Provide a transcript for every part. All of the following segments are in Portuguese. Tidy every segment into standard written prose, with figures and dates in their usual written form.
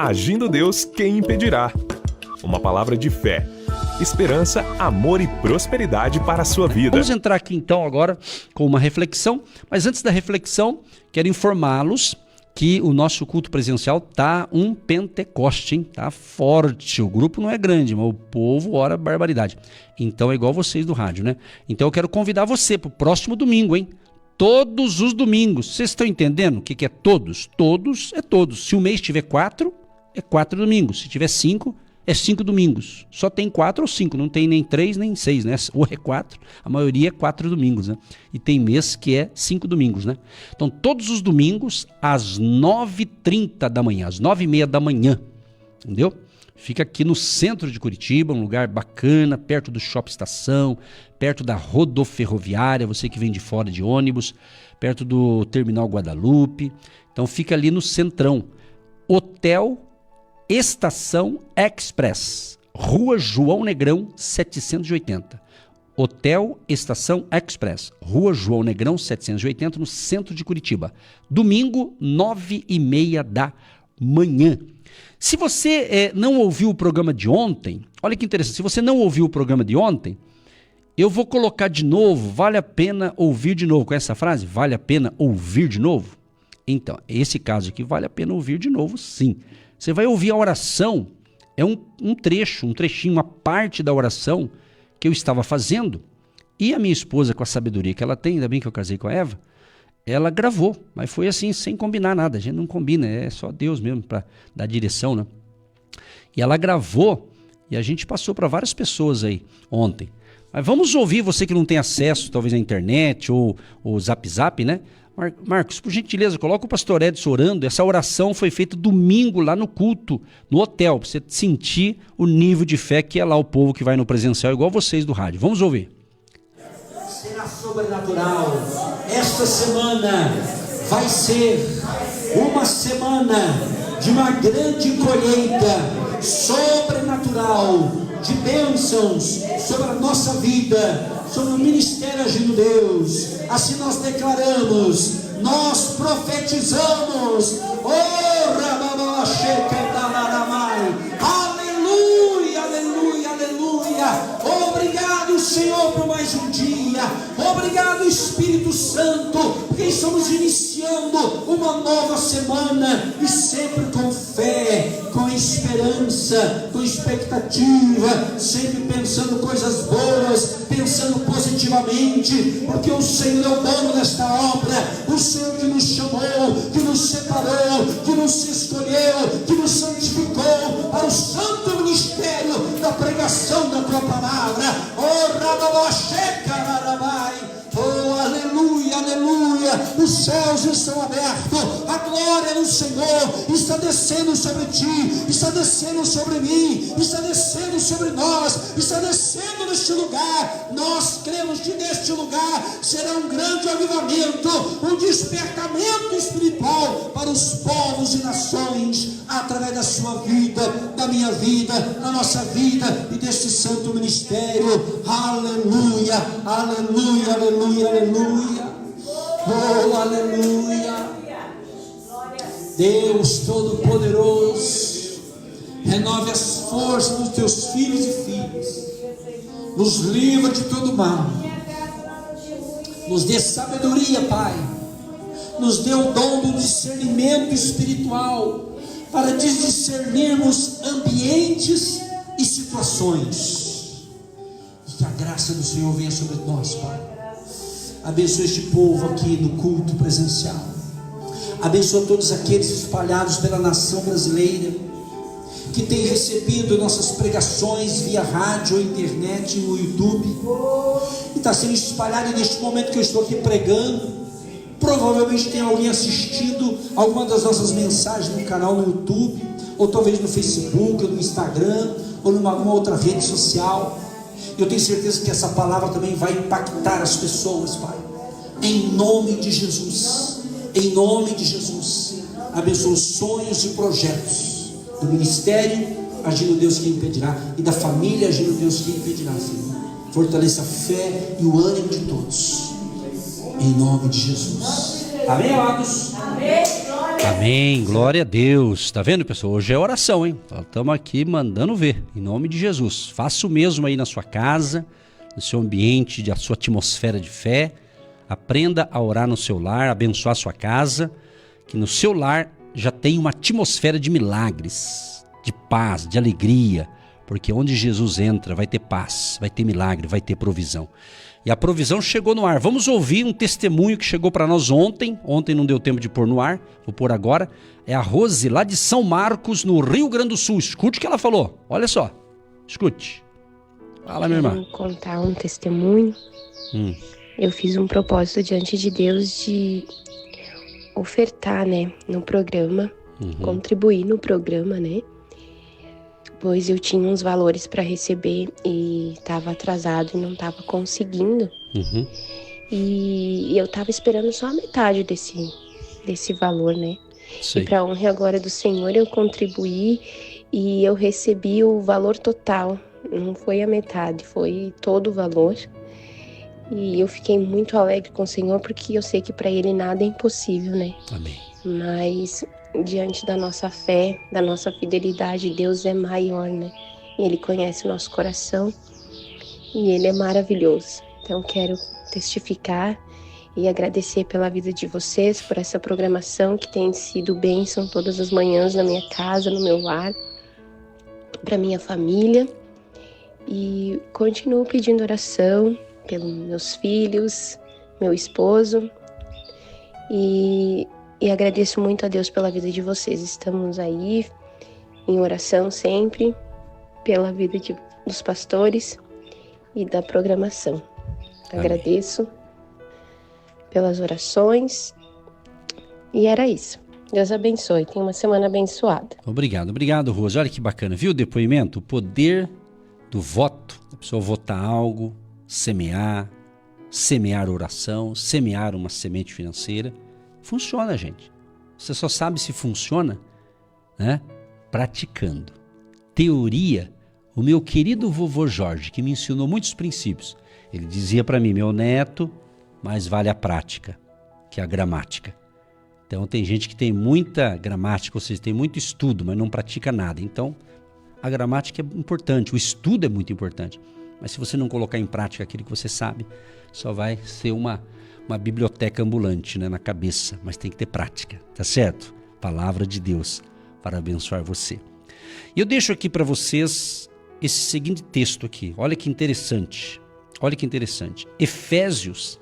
Agindo Deus, quem impedirá? Uma palavra de fé, esperança, amor e prosperidade para a sua vida. Vamos entrar aqui então agora com uma reflexão, mas antes da reflexão, quero informá-los que o nosso culto presencial tá um Pentecoste, hein? Tá forte. O grupo não é grande, mas o povo ora barbaridade. Então é igual vocês do rádio, né? Então eu quero convidar você pro próximo domingo, hein? Todos os domingos. Vocês estão entendendo o que é todos? Todos é todos. Se o mês tiver 4, é 4 domingos. Se tiver 5, é 5 domingos. Só tem 4 ou 5, não tem nem 3 nem 6, né? Ou é 4, a maioria é 4 domingos, né? E tem mês que é 5 domingos, né? Então todos os domingos às 9h30 da manhã, às 9h30 da manhã, entendeu? Fica aqui no centro de Curitiba, um lugar bacana, perto do Shopping Estação, perto da rodoferroviária, você que vem de fora de ônibus, perto do Terminal Guadalupe. Então fica ali no centrão. Hotel Estação Express, Rua João Negrão 780. Hotel Estação Express, Rua João Negrão 780, no centro de Curitiba. Domingo, 9h30 da manhã. Se você não ouviu o programa de ontem, olha que interessante, se você não ouviu o programa de ontem, eu vou colocar de novo, vale a pena ouvir de novo. Com essa frase, vale a pena ouvir de novo? Então, esse caso aqui vale a pena ouvir de novo, sim. Você vai ouvir a oração, é um trechinho, uma parte da oração que eu estava fazendo, e a minha esposa, com a sabedoria que ela tem, ainda bem que eu casei com a Eva, ela gravou, mas foi assim, sem combinar nada. A gente não combina, é só Deus mesmo para dar direção, né? E ela gravou e a gente passou para várias pessoas aí ontem. Mas vamos ouvir, você que não tem acesso, talvez, à internet ou Zap, né? Marcos, por gentileza, coloca o pastor Edson orando. Essa oração foi feita domingo lá no culto, no hotel, para você sentir o nível de fé que é lá o povo que vai no presencial, igual vocês do rádio. Vamos ouvir. Será sobrenatural. Esta semana vai ser uma semana de uma grande colheita sobrenatural, de bênçãos sobre a nossa vida, sobre o ministério Agindo Deus. Assim nós declaramos, nós profetizamos. Aleluia, aleluia, aleluia. Obrigado, Senhor, por mais um dia. Obrigado, Espírito Santo, porque estamos iniciando uma nova semana e sempre com fé, com esperança, com expectativa, sempre pensando coisas boas, pensando positivamente, porque o Senhor é o dono desta obra, o Senhor que nos chamou, que nos separou, que nos escolheu, que nos santificou para o santo ministério da pregação da tua palavra. Oh, aleluia, aleluia. Os céus estão abertos, a glória do Senhor está descendo sobre ti, está descendo sobre mim, está descendo sobre nós, está descendo neste lugar. Nós cremos que neste lugar será um grande avivamento, um despertamento espiritual para os povos e nações, através da sua vida, da minha vida, da nossa vida e deste santo ministério. Aleluia, aleluia, aleluia, aleluia. Oh, aleluia. Deus Todo-Poderoso, renove as forças dos teus filhos e filhas, nos livra de todo mal, nos dê sabedoria, Pai, nos dê o dom do discernimento espiritual, para discernirmos ambientes e situações, e que a graça do Senhor venha sobre nós, Pai. Abençoa este povo aqui no culto presencial, abençoa todos aqueles espalhados pela nação brasileira, que têm recebido nossas pregações via rádio ou internet, no YouTube, e está sendo espalhado neste momento que eu estou aqui pregando. Provavelmente tem alguém assistindo alguma das nossas mensagens no canal no YouTube, ou talvez no Facebook, ou no Instagram, ou numa alguma outra rede social. Eu tenho certeza que essa palavra também vai impactar as pessoas, Pai. Em nome de Jesus, em nome de Jesus, abençoa os sonhos e projetos do ministério Agindo Deus quem impedirá, e da família Agindo Deus quem impedirá, Senhor. Fortaleça a fé e o ânimo de todos, em nome de Jesus. Amém, amados? Amém. Amém, glória a Deus. Tá vendo, pessoal? Hoje é oração, hein? Estamos aqui mandando ver, em nome de Jesus. Faça o mesmo aí na sua casa, no seu ambiente, a sua atmosfera de fé. Aprenda a orar no seu lar, abençoar a sua casa, que no seu lar já tem uma atmosfera de milagres, de paz, de alegria, porque onde Jesus entra vai ter paz, vai ter milagre, vai ter provisão. E a provisão chegou no ar. Vamos ouvir um testemunho que chegou para nós ontem. Ontem não deu tempo de pôr no ar, vou pôr agora. É a Rose, lá de São Marcos, no Rio Grande do Sul. Escute o que ela falou. Olha só. Escute. Fala, minha irmã. Vou contar um testemunho. Eu fiz um propósito diante de Deus de ofertar, né, no programa, contribuir no programa, né? Pois eu tinha uns valores para receber e estava atrasado e não estava conseguindo. E eu estava esperando só a metade desse valor, né? Sei. E para a honra e a glória do Senhor eu contribuí e eu recebi o valor total. Não foi a metade, foi todo o valor. E eu fiquei muito alegre com o Senhor porque eu sei que para Ele nada é impossível, né? Amém. Mas diante da nossa fé, da nossa fidelidade, Deus é maior, né? E Ele conhece o nosso coração e Ele é maravilhoso. Então quero testificar e agradecer pela vida de vocês, por essa programação que tem sido bênção todas as manhãs na minha casa, no meu lar, para minha família. E continuo pedindo oração pelos meus filhos, meu esposo. E agradeço muito a Deus pela vida de vocês. Estamos aí em oração sempre pela vida dos pastores e da programação. Amém. Agradeço pelas orações. E era isso. Deus abençoe. Tenha uma semana abençoada. Obrigado, Rose. Olha que bacana, viu o depoimento? O poder do voto. A pessoa votar algo, semear oração, semear uma semente financeira. Funciona, gente. Você só sabe se funciona, né, praticando. Teoria, o meu querido vovô Jorge, que me ensinou muitos princípios, ele dizia para mim, meu neto, mais vale a prática que a gramática. Então tem gente que tem muita gramática, ou seja, tem muito estudo, mas não pratica nada. Então a gramática é importante, o estudo é muito importante. Mas se você não colocar em prática aquilo que você sabe, só vai ser uma biblioteca ambulante, né, na cabeça. Mas tem que ter prática, tá certo? Palavra de Deus para abençoar você. E eu deixo aqui para vocês esse seguinte texto aqui. Olha que interessante. Olha que interessante. Efésios,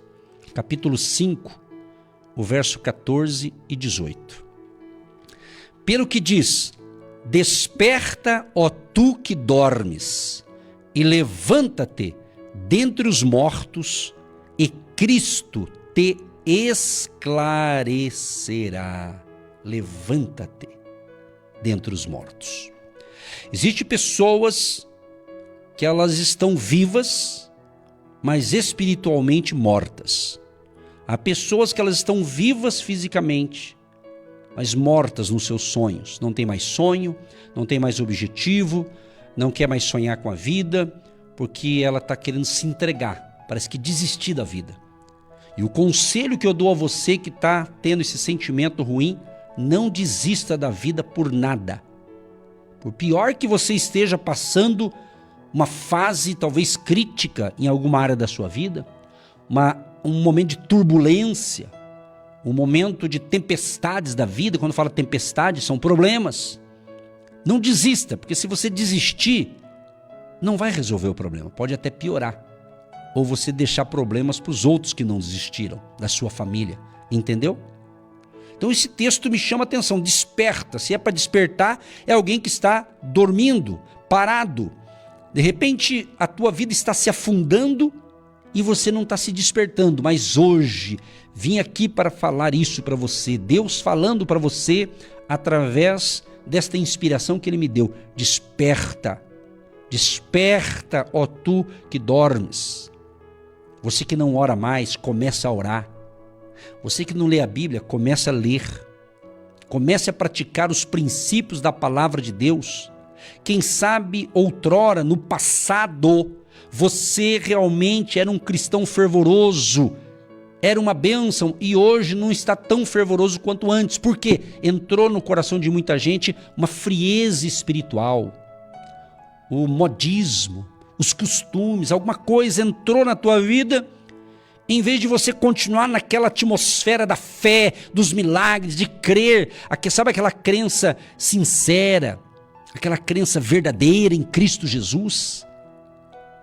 capítulo 5, o verso 14 e 18. Pelo que diz: desperta, ó tu que dormes, e levanta-te dentre os mortos, e Cristo te esclarecerá. Levanta-te dentre os mortos. Existem pessoas que elas estão vivas, mas espiritualmente mortas. Há pessoas que elas estão vivas fisicamente, mas mortas nos seus sonhos. Não tem mais sonho, não tem mais objetivo, não quer mais sonhar com a vida, porque ela está querendo se entregar, parece que desistir da vida. E o conselho que eu dou a você que está tendo esse sentimento ruim, não desista da vida por nada. Por pior que você esteja passando uma fase talvez crítica em alguma área da sua vida, um momento de turbulência, um momento de tempestades da vida. Quando fala tempestade, são problemas. Não desista, porque se você desistir, não vai resolver o problema, pode até piorar. Ou você deixar problemas para os outros que não desistiram, da sua família, entendeu? Então esse texto me chama a atenção, desperta. Se é para despertar, é alguém que está dormindo, parado. De repente a tua vida está se afundando e você não está se despertando. Mas hoje vim aqui para falar isso para você. Deus falando para você através desta inspiração que Ele me deu. Desperta, desperta, ó tu que dormes. Você que não ora mais, começa a orar. Você que não lê a Bíblia, comece a ler. Comece a praticar os princípios da palavra de Deus. Quem sabe outrora, no passado, você realmente era um cristão fervoroso era uma bênção e hoje não está tão fervoroso quanto antes. Por quê? Entrou no coração de muita gente uma frieza espiritual, o modismo, os costumes, alguma coisa entrou na tua vida. Em vez de você continuar naquela atmosfera da fé, dos milagres, de crer, sabe aquela crença sincera, aquela crença verdadeira em Cristo Jesus?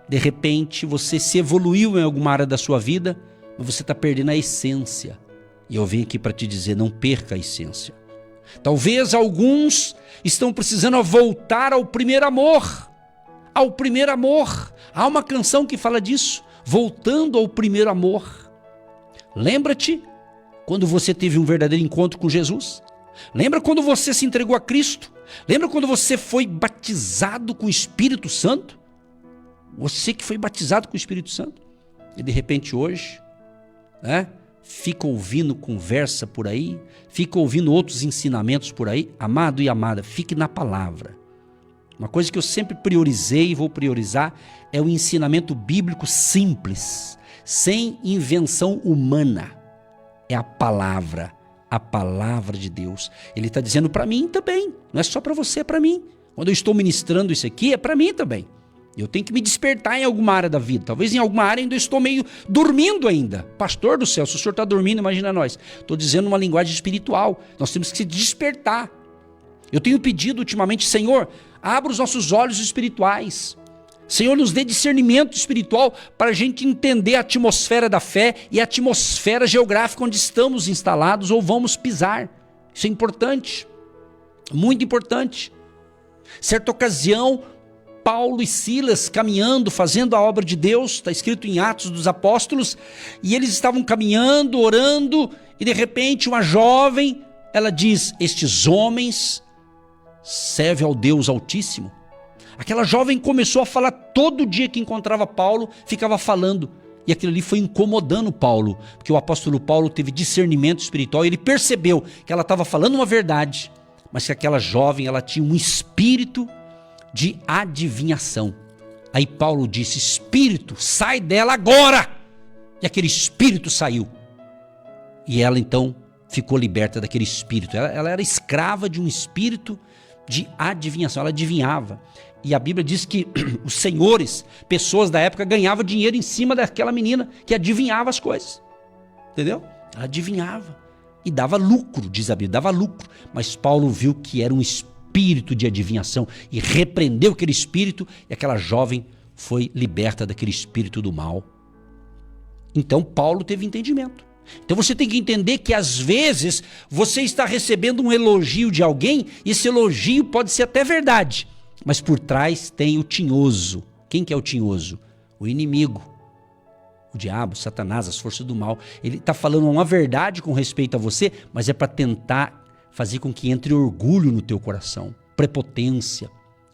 De repente você se evoluiu em alguma área da sua vida, mas você está perdendo a essência. E eu venho aqui para te dizer, não perca a essência. Talvez alguns estão precisando voltar ao primeiro amor. Ao primeiro amor. Há uma canção que fala disso. Voltando ao primeiro amor. Lembra-te quando você teve um verdadeiro encontro com Jesus? Lembra quando você se entregou a Cristo? Lembra quando você foi batizado com o Espírito Santo? Você que foi batizado com o Espírito Santo. E de repente hoje, fica ouvindo conversa por aí, fica ouvindo outros ensinamentos por aí. Amado e amada, fique na palavra. Uma coisa que eu sempre priorizei e vou priorizar é o ensinamento bíblico simples, sem invenção humana. É a palavra de Deus. Ele está dizendo para mim também, não é só para você, é para mim. Quando eu estou ministrando isso aqui, é para mim também. Eu tenho que me despertar em alguma área da vida. Talvez em alguma área ainda eu estou meio dormindo ainda. Pastor do céu, se o senhor está dormindo, imagina nós. Estou dizendo uma linguagem espiritual. Nós temos que se despertar. Eu tenho pedido ultimamente, Senhor, abra os nossos olhos espirituais. Senhor, nos dê discernimento espiritual para a gente entender a atmosfera da fé e a atmosfera geográfica onde estamos instalados ou vamos pisar. Isso é importante, muito importante. Certa ocasião, Paulo e Silas caminhando, fazendo a obra de Deus, está escrito em Atos dos Apóstolos, e eles estavam caminhando, orando, e de repente uma jovem, ela diz, estes homens servem ao Deus Altíssimo. Aquela jovem começou a falar todo dia que encontrava Paulo, ficava falando. E aquilo ali foi incomodando Paulo, porque o apóstolo Paulo teve discernimento espiritual e ele percebeu que ela estava falando uma verdade, mas que aquela jovem ela tinha um espírito de adivinhação. Aí Paulo disse, espírito, sai dela agora! E aquele espírito saiu. E ela então ficou liberta daquele espírito. Ela era escrava de um espírito de adivinhação, ela adivinhava. E a Bíblia diz que os senhores, pessoas da época, ganhavam dinheiro em cima daquela menina que adivinhava as coisas. Entendeu? Ela adivinhava. E dava lucro, diz a Bíblia, dava lucro. Mas Paulo viu que era um espírito de adivinhação e repreendeu aquele espírito e aquela jovem foi liberta daquele espírito do mal. Então Paulo teve entendimento. Então você tem que entender que às vezes você está recebendo um elogio de alguém e esse elogio pode ser até verdade, mas por trás tem o tinhoso. Quem que é o tinhoso? O inimigo, o diabo, Satanás, as forças do mal. Ele está falando uma verdade com respeito a você, mas é para tentar fazer com que entre orgulho no teu coração, prepotência,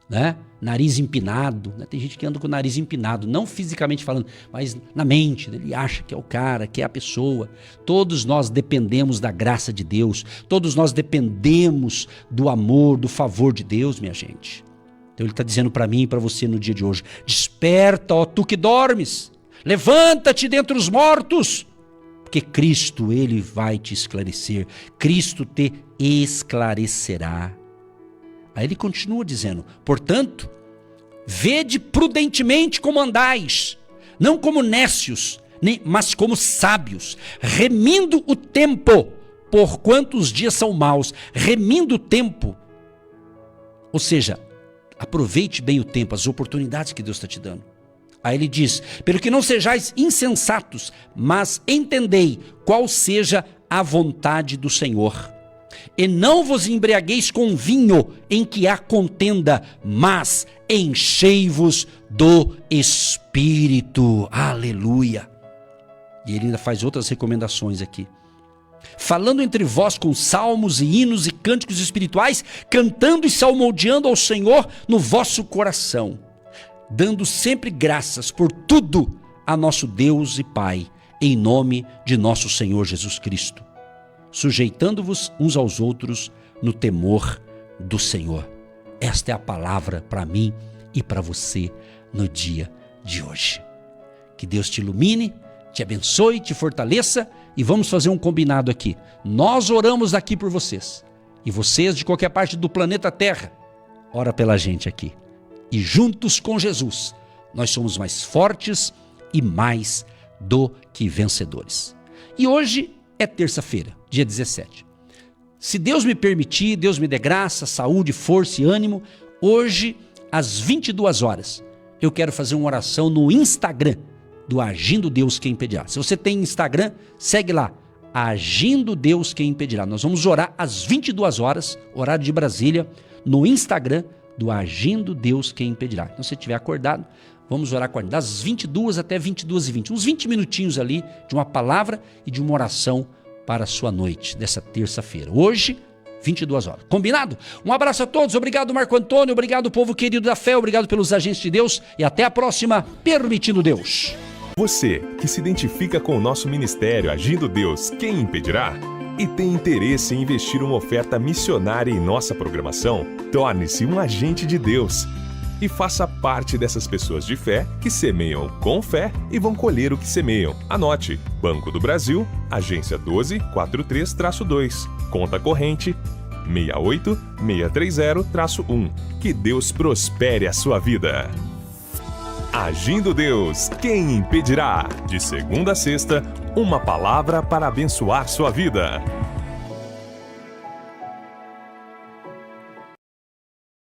né? Nariz empinado, né? Tem gente que anda com o nariz empinado, não fisicamente falando, mas na mente, ele acha que é o cara, que é a pessoa. Todos nós dependemos da graça de Deus, todos nós dependemos do amor, do favor de Deus, minha gente. Então ele está dizendo para mim e para você no dia de hoje, desperta, ó tu que dormes, levanta-te dentre os mortos, porque Cristo, ele vai te esclarecer, Cristo te esclarecerá. Aí ele continua dizendo, portanto, vede prudentemente como andais, não como nécios, mas como sábios, remindo o tempo, porquanto os dias são maus, remindo o tempo. Ou seja, aproveite bem o tempo, as oportunidades que Deus está te dando. Aí ele diz, pelo que não sejais insensatos, mas entendei qual seja a vontade do Senhor. E não vos embriagueis com vinho em que há contenda, mas enchei-vos do Espírito. Aleluia. E ele ainda faz outras recomendações aqui. Falando entre vós com salmos e hinos e cânticos espirituais, cantando e salmodiando ao Senhor no vosso coração, dando sempre graças por tudo a nosso Deus e Pai, em nome de nosso Senhor Jesus Cristo, sujeitando-vos uns aos outros no temor do Senhor. Esta é a palavra para mim e para você no dia de hoje. Que Deus te ilumine, te abençoe, te fortaleça e vamos fazer um combinado aqui. Nós oramos aqui por vocês e vocês de qualquer parte do planeta Terra, ora pela gente aqui. E juntos com Jesus, nós somos mais fortes e mais do que vencedores. E hoje é terça-feira, dia 17. Se Deus me permitir, Deus me dê graça, saúde, força e ânimo, hoje, às 22 horas, eu quero fazer uma oração no Instagram do Agindo Deus Quem Impedirá. Se você tem Instagram, segue lá, Agindo Deus Quem Impedirá. Nós vamos orar às 22 horas, horário de Brasília, no Instagram do Agindo Deus Quem Impedirá. Então, se você estiver acordado, vamos orar das 22 até 22h20, uns 20 minutinhos ali de uma palavra e de uma oração para a sua noite dessa terça-feira. Hoje, 22 horas. Combinado? Um abraço a todos. Obrigado, Marco Antônio. Obrigado, povo querido da fé. Obrigado pelos agentes de Deus. E até a próxima, permitindo Deus. Você que se identifica com o nosso ministério Agindo Deus, Quem Impedirá? E tem interesse em investir uma oferta missionária em nossa programação? Torne-se um agente de Deus e faça parte dessas pessoas de fé que semeiam com fé e vão colher o que semeiam. Anote: Banco do Brasil, agência 1243-2, conta corrente 68630-1. Que Deus prospere a sua vida. Agindo Deus, quem impedirá? De segunda a sexta, uma palavra para abençoar sua vida.